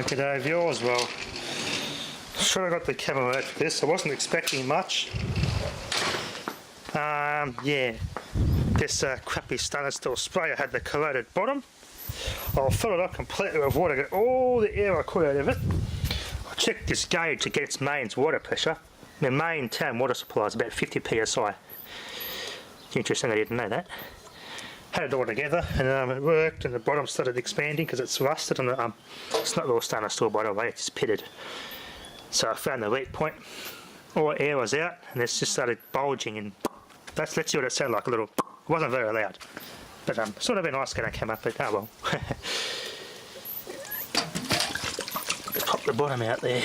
G'day viewers. Well, sure I got the camera out for this. I wasn't expecting much. Yeah, this crappy stainless steel sprayer had the corroded bottom. I'll fill it up completely with water, get all the air I could out of it. I checked this gauge to get its mains water pressure. The main town water supply is about 50 psi. Interesting, I didn't know that. Had it all together and it worked, and the bottom started expanding because it's rusted, and it's not real stainless steel by the way, it's just pitted. So I found the weak point, all air was out, and it's just started bulging, and let's see what it sounded like a little. It wasn't very loud, but sort of been nice when it came up, but oh well. Let's pop the bottom out there.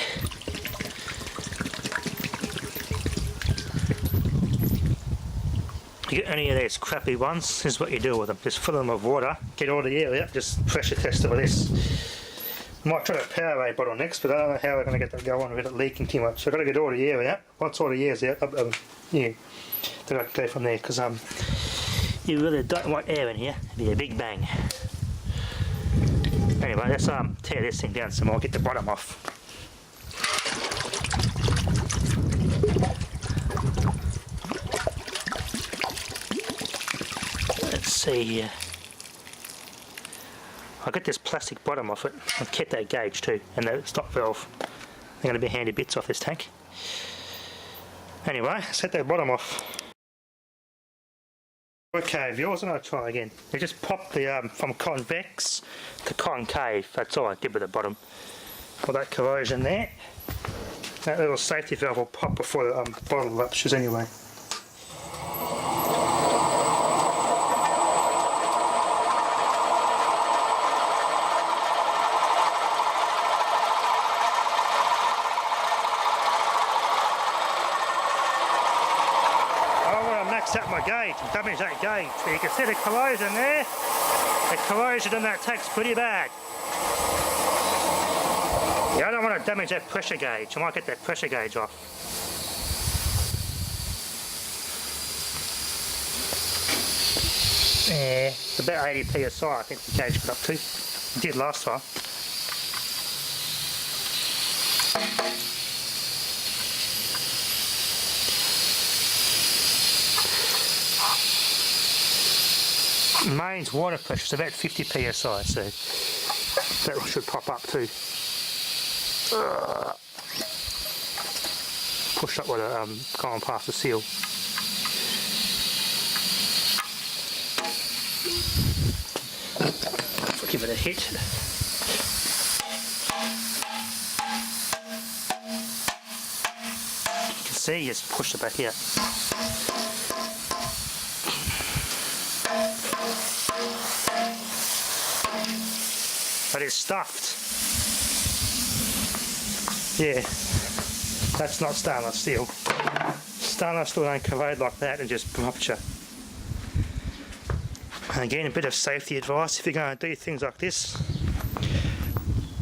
You get any of these crappy ones, this is what you do with them. Just fill them with water, get all the air out, just pressure test it with this. Might try to power a bottle next, but I don't know how we're going to get that going without it leaking too much. So I've got to get all the air out. Once all the air's out, yeah, then I can go from there, because you really don't want air in here. It'd be a big bang. Anyway, let's tear this thing down some more, get the bottom off. See here. I'll get this plastic bottom off it. I've kept that gauge too, and the stop valve. They're going to be handy bits off this tank. Anyway, set that bottom off. Okay, viewers, I'm going to try again. I just popped the from convex to concave. That's all I did with the bottom. All that corrosion there. That little safety valve will pop before the bottle ruptures anyway. Up my gauge and damage that gauge. So you can see the corrosion there. The corrosion in that tank's pretty bad. Yeah, I don't want to damage that pressure gauge. I might get that pressure gauge off. Yeah, it's about 80 psi I think the gauge got up to. It did last time. Mains water pressure is about 50 psi, so that should pop up too. Push up with a going past the seal. Give it a hit. You can see, just push it back out. But it's stuffed. Yeah, that's not stainless steel. Stainless steel don't corrode like that and just rupture. And again, a bit of safety advice if you're going to do things like this.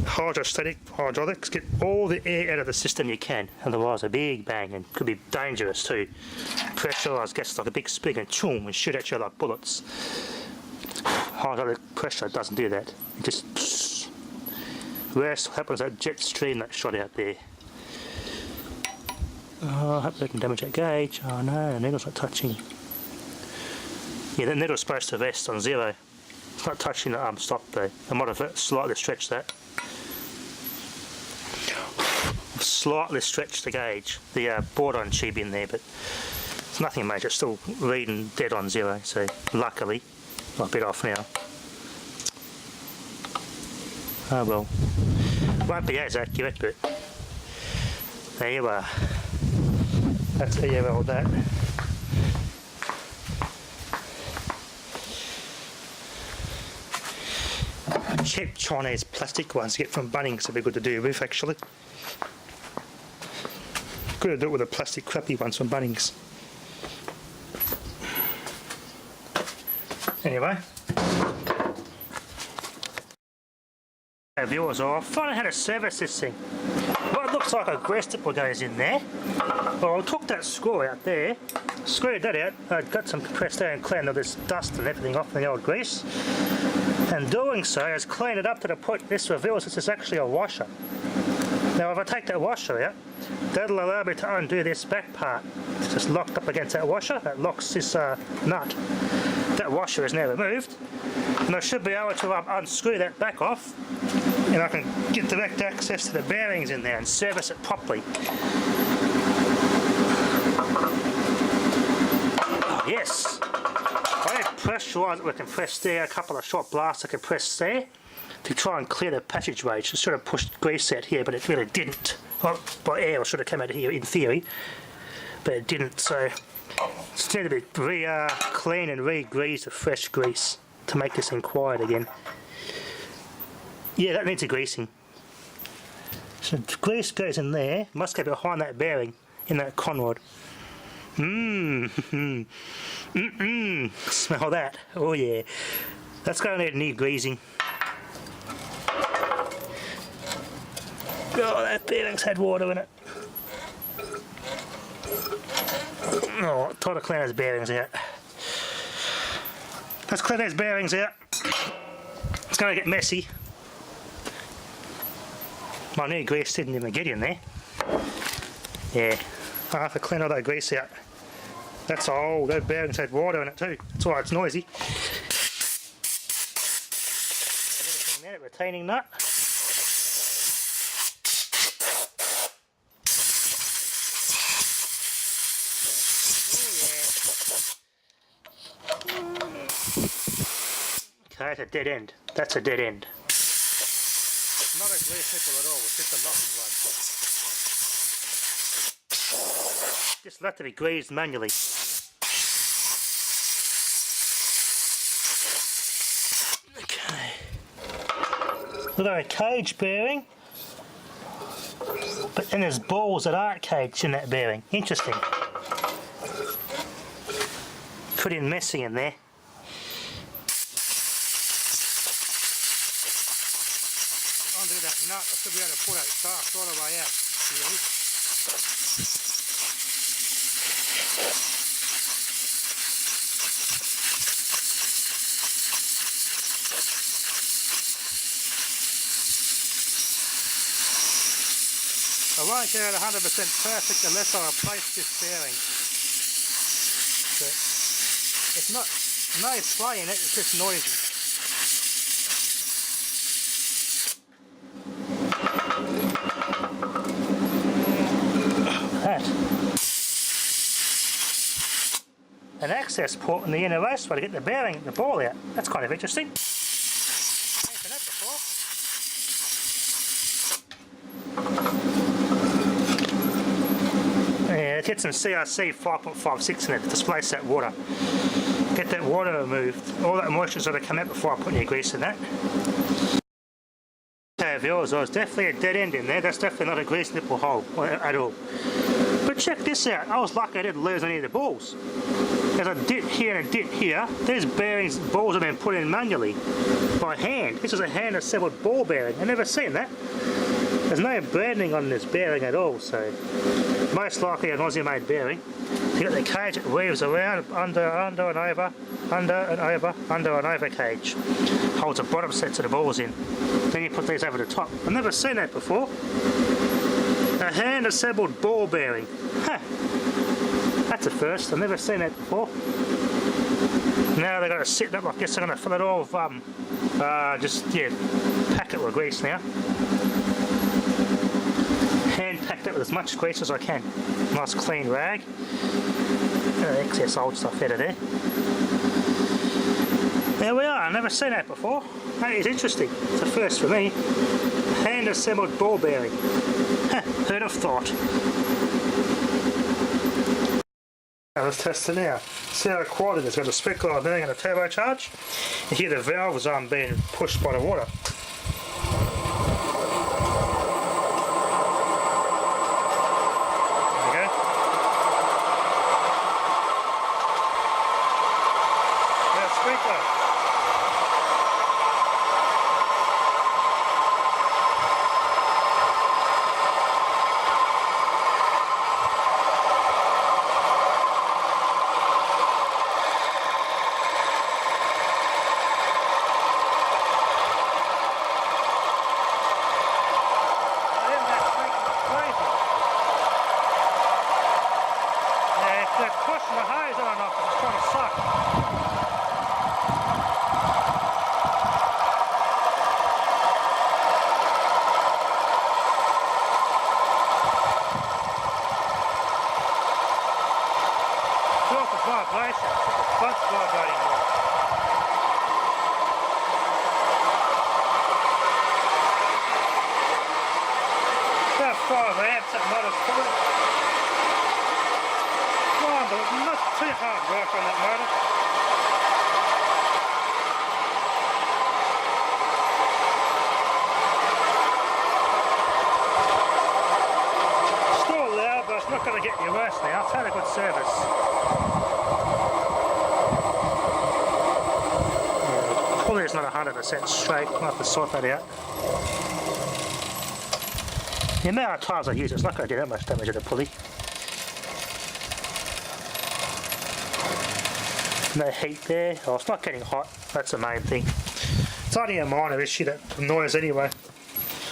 Hydraulics, get all the air out of the system you can, otherwise a big bang, and could be dangerous too. Pressurised gas like a big spring and choom and shoot at you like bullets. Hydraulic pressure doesn't do that. It just worst happens that jet stream that shot out there. Oh, I hope they can damage that gauge. Oh no, the needle's not touching. Yeah, the needle's supposed to rest on 0. It's not touching the stop though. I might have slightly stretched that. I've slightly stretched the gauge, the board-on tube in there, but it's nothing major. It's still reading dead on 0, so luckily I'm a bit off now. Oh well, won't be as accurate, but there you are. That's how you hold that. Cheap Chinese plastic ones you get from Bunnings would be good to do with actually. Good to do it with the plastic crappy ones from Bunnings. Anyway. Hey viewers, I finally had to service this thing. Well, it looks like a grease stipple goes in there. Well, I took that screw out there, screwed that out, I got some compressed air and cleaned all this dust and everything off the old grease. And doing so has cleaned it up to the point this reveals this is actually a washer. Now if I take that washer out, that'll allow me to undo this back part. It's just locked up against that washer that locks this nut. That washer is now removed, and I should be able to unscrew that back off, and I can get direct access to the bearings in there and service it properly. Oh, yes! I had pressurised it with compressed air, a couple of short blasts of compressed air to try and clear the passageway. It should have pushed grease out here, but it really didn't. Well, by air, it should have come out here in theory, but it didn't, so it's need to be clean and re-greased with fresh grease to make this thing quiet again. Yeah, that needs a greasing. So grease goes in there, must go behind that bearing in that conrod. Smell that. Oh yeah. That's going to need greasing. Oh, that bearing's had water in it. Oh, try to clean those bearings out. Let's clean those bearings out. It's going to get messy. My new grease didn't even get in there. Yeah, I'll have to clean all that grease out. That's all, those bearings had water in it too. That's why it's noisy. Everything there, retaining nut. Okay, that's a dead end. That's a dead end. Not a grease nipple at all, it's just a locking one. Just let it be greased manually. Okay. We've got a cage bearing, but then there's balls that aren't caged in that bearing. Interesting. Pretty messy in there. Undo that nut, I should be able to pull that shaft all the way out. Really. I won't get it 100% perfect unless I replace this bearing. But it's not no play in it, it's just noisy. That. An access port in the inner raceway to get the bearing, the ball out. That's kind of interesting. Ain't seen that before. Yeah, let's get some CRC 5.56 in it to displace that water. Get that water removed. All that moisture's got to come out before I put any grease in that. Okay, viewers, there's definitely a dead end in there. That's definitely not a grease nipple hole at all. But check this out. I was lucky I didn't lose any of the balls. There's a dip here and a dip here. These bearings, balls have been put in manually by hand. This is a hand assembled ball bearing. I've never seen that. There's no branding on this bearing at all, so most likely an Aussie made bearing. You got the cage that weaves around, under and over, under and over cage. Holds the bottom sets of the balls in. Then you put these over the top. I've never seen that before. A hand assembled ball bearing. Huh. That's a first. I've never seen that before. Now they've got to sit up like this. I'm going to fill it all with pack it with grease now. Hand packed it with as much grease as I can. Nice clean rag. Excess old stuff out of there. There we are. I've never seen that before. That is interesting. It's a first for me. Hand assembled ball bearing. Who'd have thought? Now let's test it now. See how quiet it is. Got a sprinkler on there and a turbocharge. You hear the valves being pushed by the water. 5 amps that motor's pulling. But not too hard work on that motor. Still loud, but it's not going to get you worse now. It's had a good service. Pulley is not 100% straight. I'll have to sort that out. The amount of times I use it, it's not going to do that much damage to the pulley. No heat there. Oh, it's not getting hot. That's the main thing. It's only a minor issue, that noise anyway.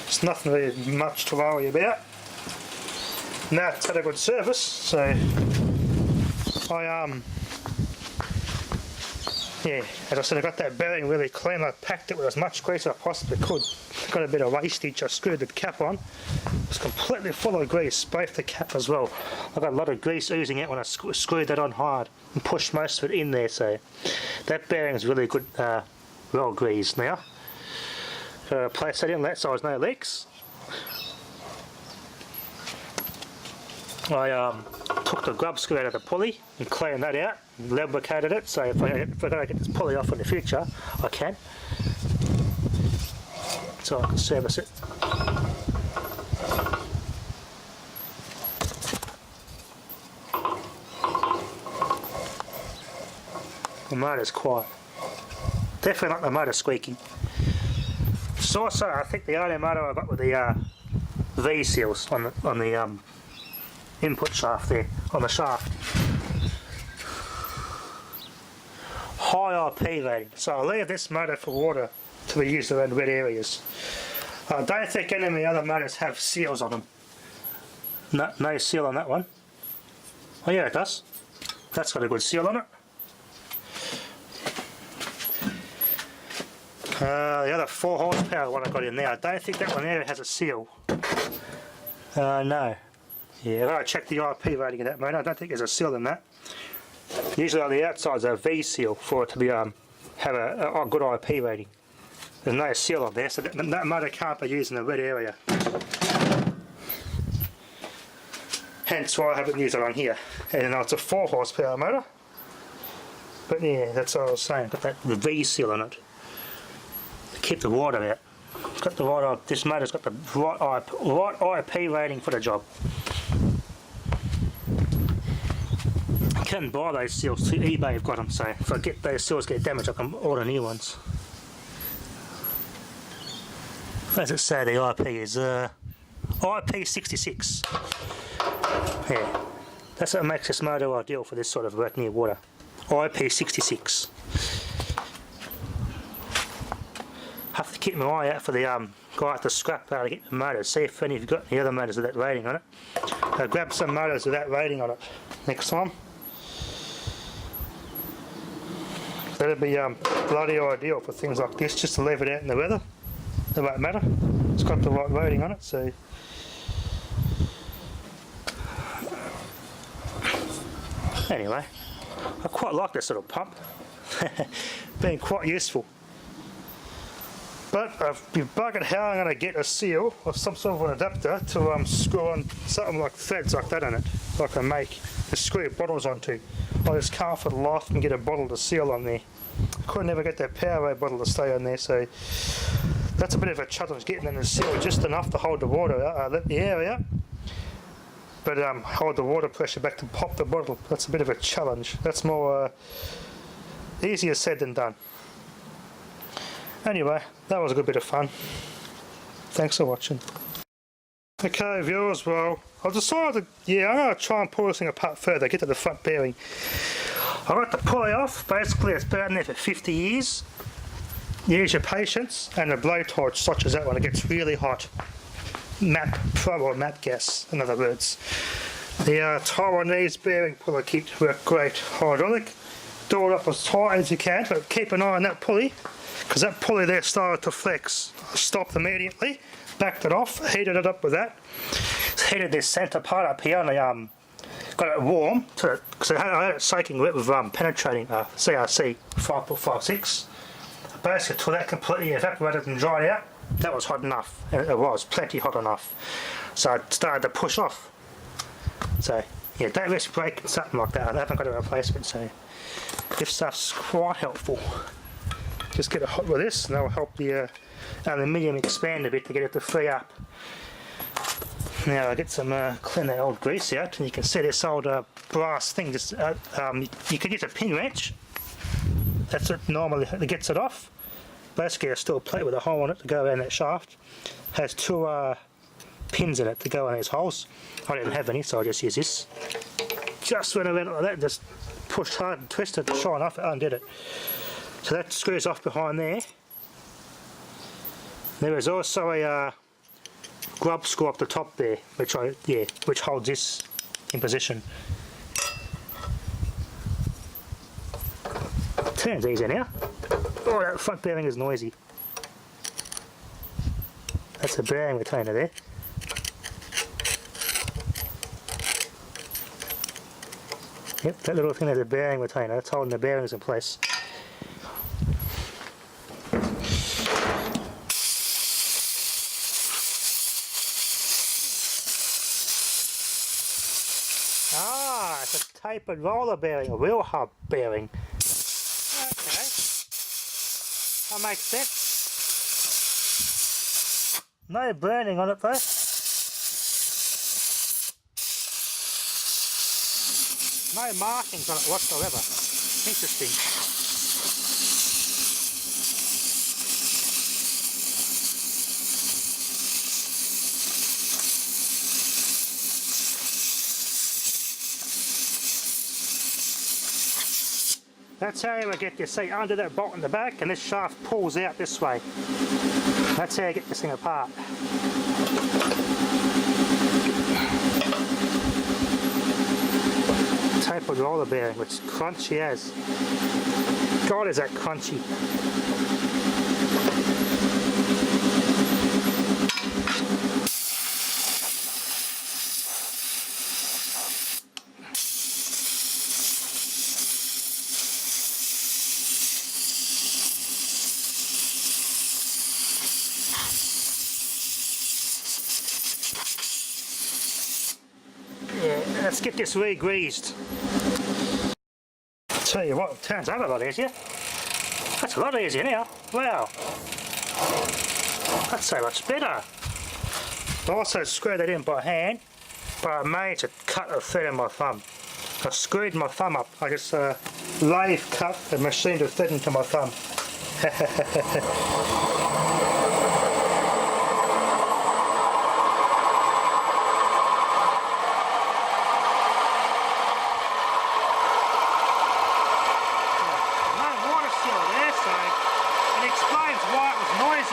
It's nothing really much to worry about. Now it's had a good service, so yeah, as I said, I got that bearing really clean. I packed it with as much grease as I possibly could. Got a bit of wastage. I screwed the cap on. It was completely full of grease, both the cap as well. I got a lot of grease oozing out when I screwed that on hard and pushed most of it in there. So that bearing is really good, well greased now. Place that in that so there's no leaks. I took the grub screw out of the pulley and cleaned that out and lubricated it, so if I don't get this pulley off in the future, I can. So I can service it. The motor's quiet. Definitely not the motor squeaking. It's also, I think, the only motor I got with the V seals on the input shaft there, on the shaft. High IP rating, so I'll leave this motor for water to be used around wet areas. I don't think any of the other motors have seals on them. No seal on that one. Oh yeah, it does. That's got a good seal on it. The other 4 horsepower one I got in there, I don't think that one there has a seal. No. Yeah, I've got to check the IP rating of that motor. I don't think there's a seal in that. Usually on the outside there's a V seal for it to be have a good IP rating. There's no seal on there, so that motor can't be used in a wet area. Hence why I haven't used it on here. And it's a 4 horsepower motor. But yeah, that's what I was saying. Got the V seal on it to keep the water out. It's got the right. This motor's got the right IP rating for the job. You can buy those seals through eBay. I've got them, so if I get those seals get damaged, I can order new ones. As it say, the IP is IP66. Yeah, that's what makes this motor ideal for this sort of work near water. IP66. Have to keep my eye out for the guy at the scrap bar to get the motors. See if any of you've got any other motors with that rating on it. I'll grab some motors with that rating on it next time. That'd be bloody ideal for things like this, just to leave it out in the weather. It won't matter. It's got the right rating on it, so. Anyway, I quite like this little pump. Being quite useful. But I've been bugging how I'm going to get a seal or some sort of an adapter to screw on something like threads like that in it, so I can make the screw bottles onto. I just can't for the life and get a bottle to seal on there. I couldn't ever get that Powerway bottle to stay on there, so that's a bit of a challenge, getting in the seal just enough to hold the water out, let the air out, but hold the water pressure back to pop the bottle. That's a bit of a challenge. That's more easier said than done. Anyway, that was a good bit of fun. Thanks for watching. Okay viewers, well, I decided, I'm going to try and pull this thing apart further, get to the front bearing. I got the pulley off. Basically it's been in there for 50 years. Use your patience and a blowtorch such as that when it gets really hot. MAP gas, in other words. The Taiwanese bearing pulley keeps work great. Hydraulic. Do it up as tight as you can, but keep an eye on that pulley, because that pulley there started to flex. I stopped immediately, backed it off, heated it up with that. Heated this centre part up here, and I got it warm, because I had it soaking wet with penetrating CRC 5.56. Basically till that completely evaporated and dried out, that was hot enough. It was plenty hot enough. So I started to push off. So yeah, don't risk breaking something like that. I haven't got a replacement, so this stuff's quite helpful. Just get it hot with this, and that will help the aluminium expand a bit to get it to free up. Now I get some clean that old grease out, and you can see this old brass thing. Just you can use a pin wrench. That's it normally that gets it off. Basically a steel plate with a hole in it to go around that shaft. Has two pins in it to go in these holes. I didn't have any, so I just used this. Just went around like that, just pushed hard and twisted to shine off it, undid it. So that screws off behind there. There is also a grub screw up the top there, which holds this in position. Turns easy now. Oh, that front bearing is noisy. That's a bearing retainer there. Yep, that little thing is a bearing retainer. That's holding the bearings in place. Ah, it's a tapered roller bearing, a wheel hub bearing. Okay, that makes sense. No burning on it though. No markings on it whatsoever. Interesting. That's how you get this seat under that bolt in the back, and this shaft pulls out this way. That's how you get this thing apart. Tapered roller bearing, which is crunchy as. God, is that crunchy. Let's get this regreased. Tell you what, it turns out a lot easier. That's a lot easier now. Wow. That's so much better. I also screwed that in by hand, but I managed to cut a thread in my thumb. I screwed my thumb up. I just lathe cut and machined a thread into my thumb.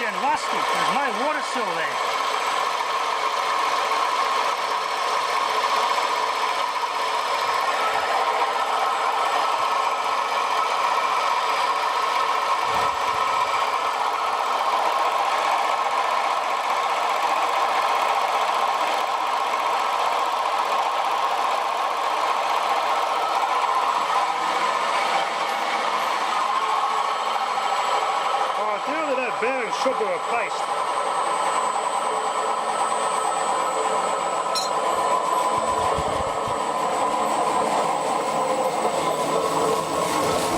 And rusty. There's no water seal there. Bearing should be replaced.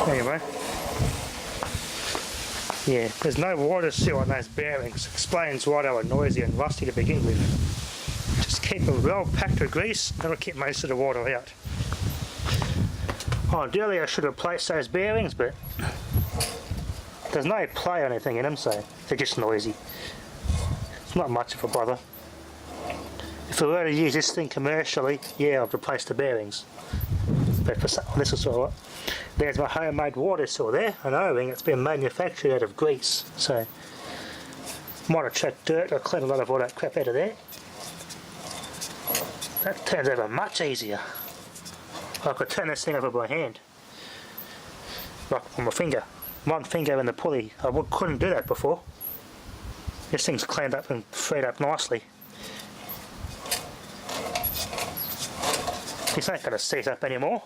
Anyway, yeah, there's no water seal on those bearings. Explains why they were noisy and rusty to begin with. Just keep them well packed with grease, that'll keep most of the water out. Ideally I should replace those bearings, but there's no play or anything in them, so they're just noisy. It's not much of a bother. If I were to use this thing commercially, yeah, I'd replace the bearings. But for something this is all right. There's my homemade water seal there, an O-ring that's been manufactured out of grease. So, might attract dirt, I'll clean a lot of all that crap out of there. That turns over much easier. I could turn this thing over by hand. Like on my finger. One finger in the pulley. I couldn't do that before. This thing's cleaned up and freed up nicely. This ain't going to seize up anymore.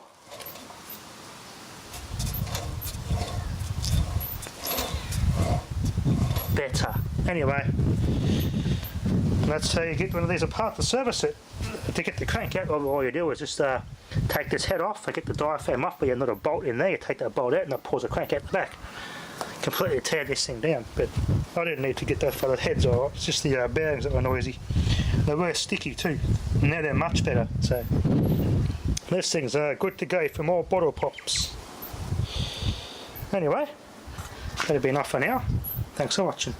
Better. Anyway, that's how you get one of these apart to service it. To get the crank out, all you do is just take this head off and get the diaphragm off, but you have another bolt in there. You take that bolt out and it pulls the crank out the back. Completely tear this thing down, but I didn't need to get that for the heads off. It's just the bearings that were noisy. They were sticky too, and now they're much better. So this thing's good to go for more bottle pops. Anyway, that'll be enough for now. Thanks for watching.